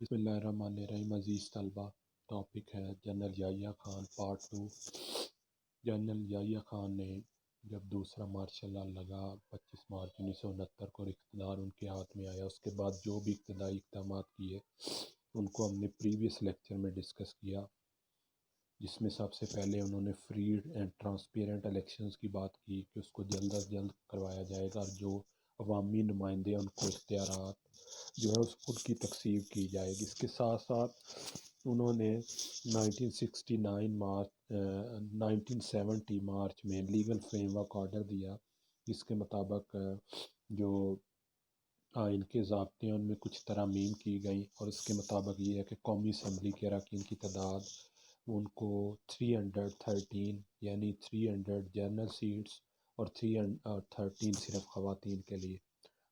بسم اللہ الرحمن الرحیم۔ عزیز طلبہ، ٹاپک ہے general Yahya Khan part 2۔ General Yahya Khan نے جب دوسرا مارشل لا لگا 25 مارچ 1969 کو اقتدار ان کے ہاتھ میں آیا، اس کے بعد جو بھی ابتدائی اقدامات کیے ان کو ہم نے پریویس لیکچر میں ڈسکس کیا، جس میں سب سے پہلے انہوں نے فری اینڈ ٹرانسپیرنٹ الیکشنز کی بات کی کہ اس کو جلد از جلد کروایا جائے گا، اور جو عوامی نمائندے ہیں ان کو اختیارات جو ہے اس ان کی تقسیم کی جائے گی۔ اس کے ساتھ ساتھ انہوں نے 1970 مارچ میں لیگل فریم ورک آرڈر دیا، جس کے مطابق جو آئین کے ضابطے ہیں ان میں کچھ ترامیم کی گئیں، اور اس کے مطابق یہ ہے کہ قومی اسمبلی کے اراکین کی تعداد ان کو 313 یعنی 300 جنرل سیٹس اور 313 صرف خواتین کے لیے۔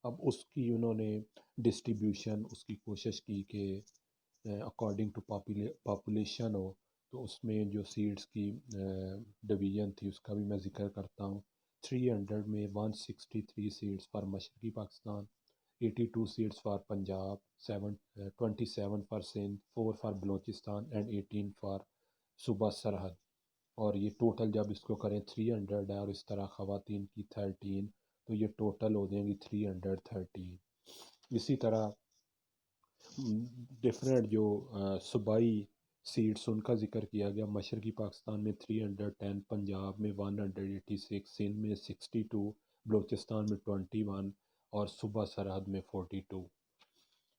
اب اس کی انہوں نے ڈسٹریبیوشن اس کی کوشش کی کہ اکارڈنگ ٹو پاپولیشن ہو، تو اس میں جو سیٹس کی ڈویژن تھی اس کا بھی میں ذکر کرتا ہوں۔ 300 میں 163 سیٹس فار مشرقی Pakistan, 82 seats for Punjab, 27 for Sindh, 4 for Balochistan and 18 for صوبہ سرحد۔ اور یہ ٹوٹل جب اس کو کریں 300 ہے، اور اس طرح خواتین کی 13، تو یہ ٹوٹل ہو جائیں گی 313۔ اسی طرح ڈفرینٹ جو صوبائی سیٹس ان کا ذکر کیا گیا، مشرقی پاکستان میں 310، پنجاب میں 186، سندھ میں 62، بلوچستان میں 21 اور صوبہ سرحد میں 42۔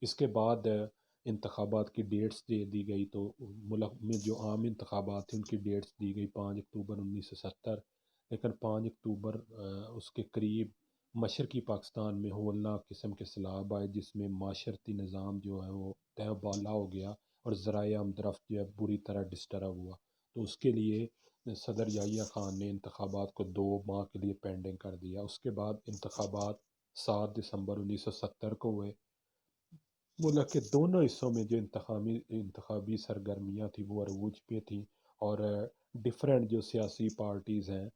اس کے بعد انتخابات کی ڈیٹس دے دی گئی، تو ملک میں جو عام انتخابات تھے ان کی ڈیٹس دی گئی 5 اکتوبر 1970، لیکن 5 اکتوبر اس کے قریب مشرقی پاکستان میں ہولناک قسم کے سیلاب آئے، جس میں معاشرتی نظام جو ہے وہ تہہ بالا ہو گیا، اور ذرائع آمد جو ہے بری طرح ڈسٹرب ہوا۔ تو اس کے لیے صدر یحییٰ خان نے انتخابات کو 2 ماہ کے لیے پینڈنگ کر دیا۔ اس کے بعد انتخابات 7 دسمبر 1970 کو ہوئے۔ ملک کے دونوں حصوں میں جو انتخابی سرگرمیاں تھیں وہ عروج پہ تھیں، اور ڈفرینٹ جو سیاسی پارٹیز ہیں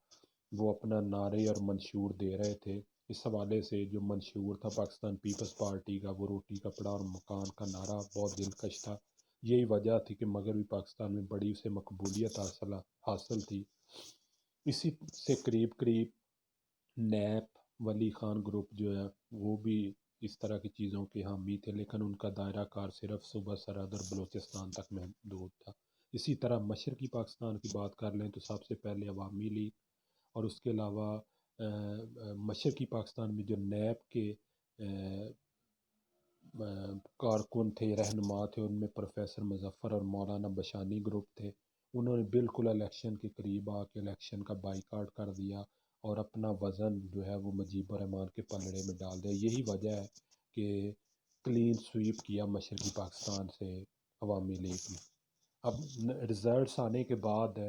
وہ اپنا نعرے اور منشور دے رہے تھے۔ اس حوالے سے جو منشور تھا پاکستان پیپلز پارٹی کا، وہ روٹی کپڑا اور مکان کا نعرہ بہت دلکش تھا۔ یہی وجہ تھی کہ مغربی پاکستان میں بڑی سے مقبولیت حاصل تھی۔ اسی سے قریب قریب نیب ولی خان گروپ جو ہے وہ بھی اس طرح کی چیزوں کے حامی تھے، لیکن ان کا دائرہ کار صرف صوبہ سرحد اور بلوچستان تک محدود تھا۔ اسی طرح مشرقی پاکستان کی بات کر لیں تو سب سے پہلے عوامی لیگ، اور اس کے علاوہ مشرقی پاکستان میں جو نیب کے کارکن تھے، رہنما تھے، ان میں پروفیسر مظفر اور مولانا بشانی گروپ تھے۔ انہوں نے بالکل الیکشن کے قریب آ کے الیکشن کا بائیکاٹ کر دیا، اور اپنا وزن جو ہے وہ مجیب الرحمان کے پلڑے میں ڈال دیا۔ یہی وجہ ہے کہ کلین سویپ کیا مشرقی پاکستان سے عوامی لیگ نے۔ اب رزلٹس آنے کے بعد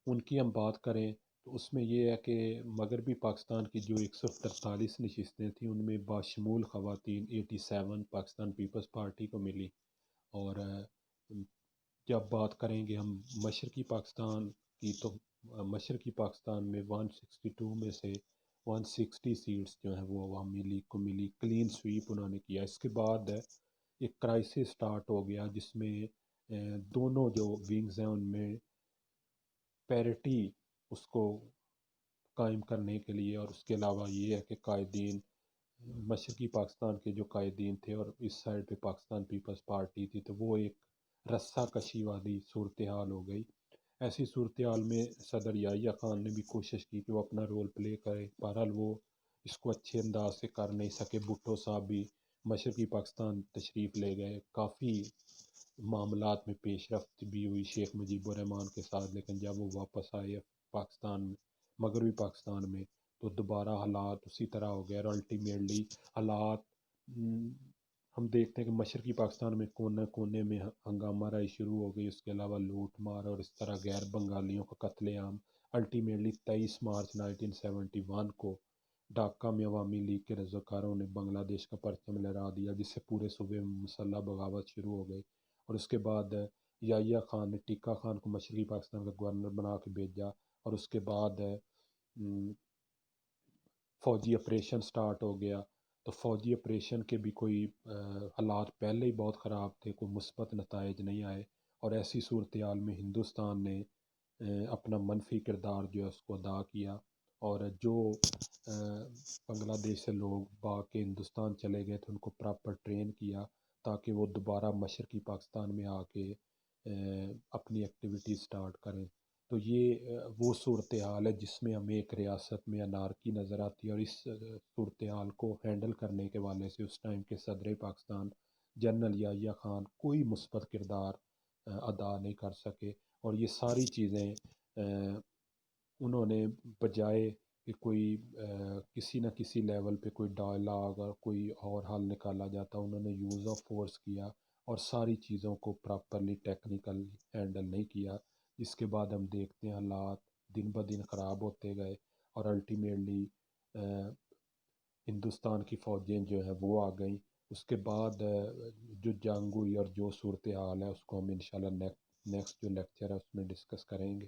ان کی ہم بات کریں تو اس میں یہ ہے کہ مغربی پاکستان کی جو 143 نشستیں تھیں ان میں باشمول خواتین 87 پاکستان پیپلز پارٹی کو ملی، اور جب بات کریں گے ہم مشرقی پاکستان کی تو مشرقی پاکستان میں 162 میں سے 160 سیٹس جو ہیں وہ عوامی لیگ کو ملی۔ کلین سویپ انہوں نے کیا۔ اس کے بعد ایک کرائسس سٹارٹ ہو گیا، جس میں دونوں جو ونگز ہیں ان میں پیرٹی اس کو قائم کرنے کے لیے، اور اس کے علاوہ یہ ہے کہ قائدین مشرقی پاکستان کے جو قائدین تھے اور اس سائڈ پہ پاکستان پیپلز پارٹی تھی، تو وہ ایک رسہ کشی والی صورتحال ہو گئی۔ ایسی صورتحال میں صدر یحییٰ خان نے بھی کوشش کی کہ وہ اپنا رول پلے کرے، بہرحال وہ اس کو اچھے انداز سے کر نہیں سکے۔ بھٹو صاحب بھی مشرقی پاکستان تشریف لے گئے، کافی معاملات میں پیش رفت بھی ہوئی شیخ مجیب الرحمان کے ساتھ، لیکن جب وہ واپس آئے پاکستان مغربی پاکستان میں تو دوبارہ حالات اسی طرح ہو گئے، اور الٹیمیٹلی حالات ہم دیکھتے ہیں کہ مشرقی پاکستان میں کونے کونے میں ہنگامہ رائی شروع ہو گئی، اس کے علاوہ لوٹ مار اور اس طرح غیر بنگالیوں کا قتل عام۔ الٹیمیٹلی 23 مارچ 1971 کو ڈھاکہ میں عوامی لیگ کے رضاکاروں نے بنگلہ دیش کا پرچم لہرا دیا، جس سے پورے صوبے میں مسلح بغاوت شروع ہو گئی۔ اور اس کے بعد یحییٰ خان نے ٹیکہ خان کو مشرقی پاکستان کا گورنر بنا کے بھیجا، اور اس کے بعد فوجی آپریشن سٹارٹ ہو گیا۔ تو فوجی آپریشن کے بھی کوئی حالات پہلے ہی بہت خراب تھے، کوئی مثبت نتائج نہیں آئے، اور ایسی صورتحال میں ہندوستان نے اپنا منفی کردار جو ہے اس کو ادا کیا، اور جو بنگلہ دیش سے لوگ باگ کے ہندوستان چلے گئے تھے ان کو پراپر ٹرین کیا تاکہ وہ دوبارہ مشرقی پاکستان میں آ کے اپنی ایکٹیویٹی سٹارٹ کریں۔ تو یہ وہ صورتحال ہے جس میں ہمیں ایک ریاست میں انارکی نظر آتی ہے، اور اس صورتحال کو ہینڈل کرنے کے والے سے اس ٹائم کے صدر پاکستان جنرل یحییٰ خان کوئی مثبت کردار ادا نہیں کر سکے، اور یہ ساری چیزیں انہوں نے بجائے کہ کوئی کسی نہ کسی لیول پہ کوئی ڈائلاگ اور کوئی اور حل نکالا جاتا، انہوں نے یوز آف فورس کیا اور ساری چیزوں کو پراپرلی ٹیکنیکل ہینڈل نہیں کیا، جس کے بعد ہم دیکھتے ہیں حالات دن بہ دن خراب ہوتے گئے، اور الٹیمیٹلی ہندوستان کی فوجیں جو ہیں وہ آ گئیں۔ اس کے بعد جو جنگ ہوئی اور جو صورتحال ہے اس کو ہم انشاءاللہ نیکسٹ جو لیکچر ہے اس میں ڈسکس کریں گے۔